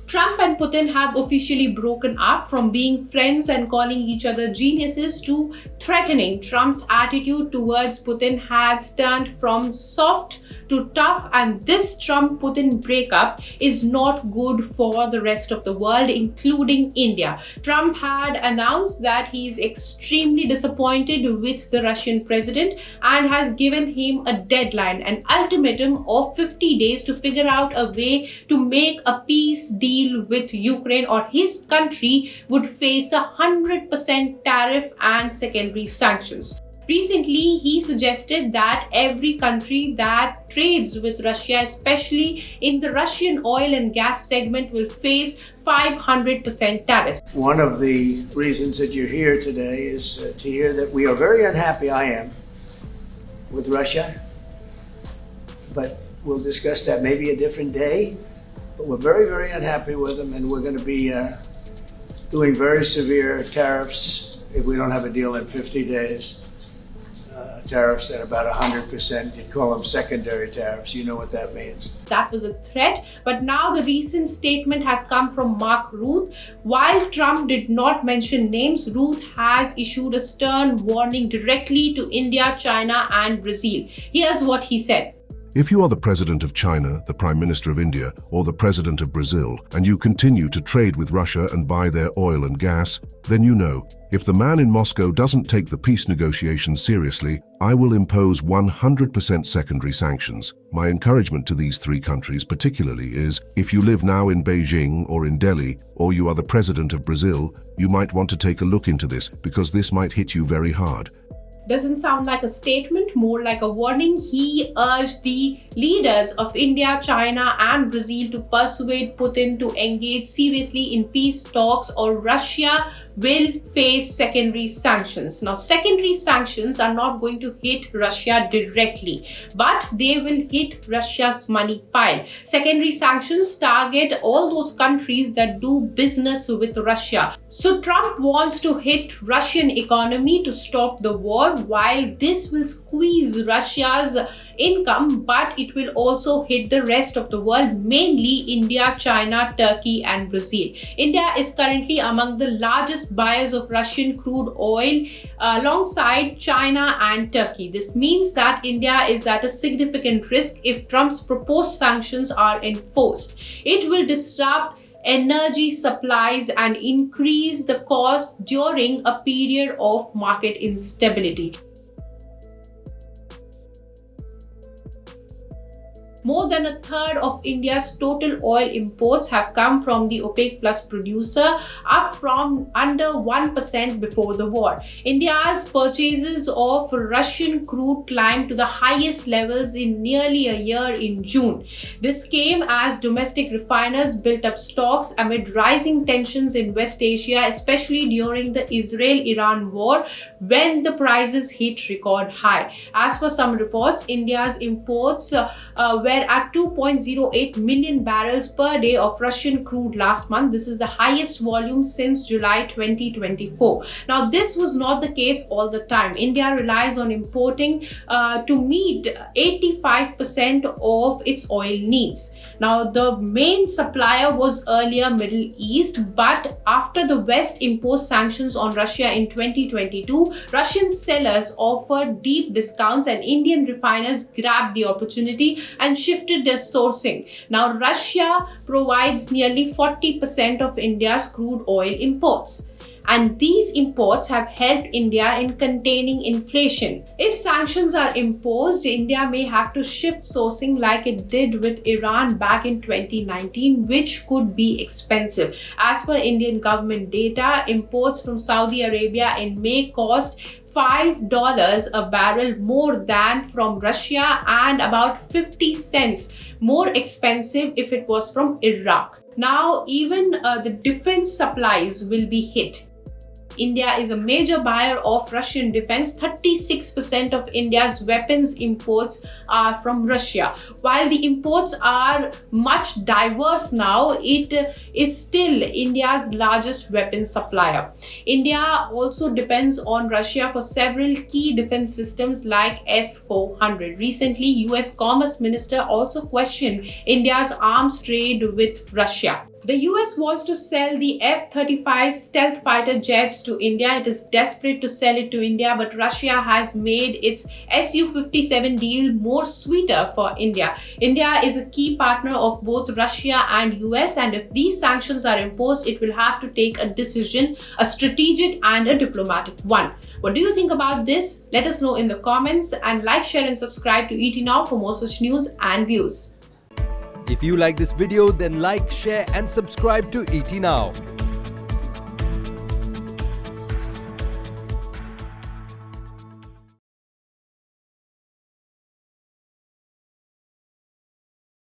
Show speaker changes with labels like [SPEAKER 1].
[SPEAKER 1] Trump and Putin have officially broken up, from being friends and calling each other geniuses to threatening. Trump's attitude towards Putin has turned from soft to tough, and this Trump Putin breakup is not good for the rest of the world, including India. Trump had announced that he is extremely disappointed with the Russian president and has given him a deadline, an ultimatum of 50 days to figure out a way to make a peace deal with Ukraine, or his country would face 100% tariff and secondary sanctions. Recently, he suggested that every country that trades with Russia, especially in the Russian oil and gas segment, will face 500% tariffs.
[SPEAKER 2] One of the reasons that you're here today is to hear that we are very unhappy, I am, with Russia. But we'll discuss that maybe a different day. But we're very, very unhappy with them, and we're going to be doing very severe tariffs if we don't have a deal in 50 days. Tariffs at about 100%. You'd call them secondary tariffs. You know what that means.
[SPEAKER 1] That was a threat, but now the recent statement has come from Mark Rutte. While Trump did not mention names, Rutte has issued a stern warning directly to India, China, and Brazil. Here's what he said.
[SPEAKER 3] If you are the president of China, the prime minister of India, or the president of Brazil, and you continue to trade with Russia and buy their oil and gas, then you know, if the man in Moscow doesn't take the peace negotiations seriously, I will impose 100% secondary sanctions. My encouragement to these three countries particularly is, if you live now in Beijing or in Delhi, or you are the president of Brazil, you might want to take a look into this, because this might hit you very hard.
[SPEAKER 1] Doesn't sound like a statement, more like a warning. He urged the leaders of India, China, and Brazil to persuade Putin to engage seriously in peace talks, or Russia will face secondary sanctions. Now, secondary sanctions are not going to hit Russia directly, but they will hit Russia's money pile. Secondary sanctions target all those countries that do business with Russia. So Trump wants to hit Russian economy to stop the war. While this will squeeze Russia's income, but it will also hit the rest of the world, mainly India, China, Turkey, and Brazil. India is currently among the largest buyers of Russian crude oil alongside China and Turkey. This means that India is at a significant risk if Trump's proposed sanctions are enforced. It will disrupt energy supplies and increase the cost during a period of market instability. More than a third of India's total oil imports have come from the OPEC Plus producer, up from under 1% before the war. India's purchases of Russian crude climbed to the highest levels in nearly a year in June. This came as domestic refiners built up stocks amid rising tensions in West Asia, especially during the Israel-Iran war, when the prices hit record high. As per some reports, India's imports were at 2.08 million barrels per day of Russian crude last month. This is the highest volume since July 2024. Now, this was not the case all the time. India relies on importing to meet 85% of its oil needs. Now, the main supplier was earlier Middle East, but after the West imposed sanctions on Russia in 2022, Russian sellers offered deep discounts and Indian refiners grabbed the opportunity and shifted their sourcing. Now, Russia provides nearly 40% of India's crude oil imports. And these imports have helped India in containing inflation. If sanctions are imposed, India may have to shift sourcing like it did with Iran back in 2019, which could be expensive. As per Indian government data, imports from Saudi Arabia in May cost $5 a barrel more than from Russia, and about 50 cents more expensive if it was from Iraq. Now, even the defense supplies will be hit. India is a major buyer of Russian defense. 36% of India's weapons imports are from Russia. While the imports are much diverse now, it is still India's largest weapons supplier. India also depends on Russia for several key defense systems like S-400. Recently, US Commerce Minister also questioned India's arms trade with Russia. The US wants to sell the F-35 stealth fighter jets to India. It is desperate to sell it to India, but Russia has made its Su-57 deal more sweeter for India. India is a key partner of both Russia and US, and if these sanctions are imposed, it will have to take a decision, a strategic and a diplomatic one. What do you think about this? Let us know in the comments, and like, share and subscribe to ET Now for more such news and views.
[SPEAKER 4] If you like this video, then like, share and subscribe to ET Now.